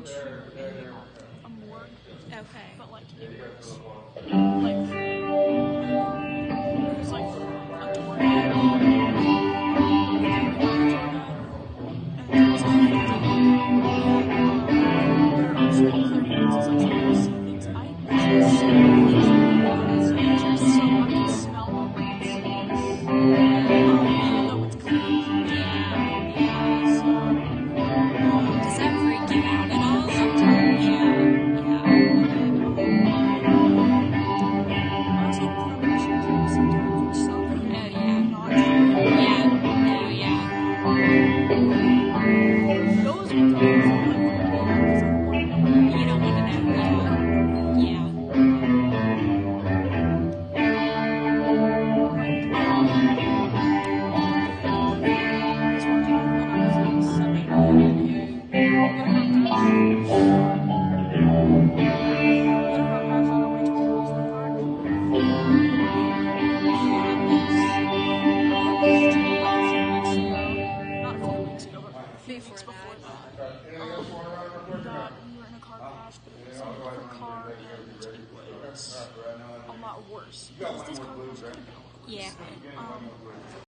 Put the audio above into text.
to a morgue. Okay. But like it was like it was like a tour guide. And there was a few there are some clairvoyants like some see things. I couldn't see anything, so I could smell rats. Even though it's clean. Yeah. So Does that freak you out at all sometimes? Yeah. I also have premonition dreams sometimes with stuff Oh, yeah. not true. Yeah. Oh, yeah. Those ones are like freak me out because I want to know. You don't want to know. Yeah. This one time when I was like 7 or 8, Before that. we were in a car crash, but it was like a different car, and it was a lot worse. Because this car was good. Yeah.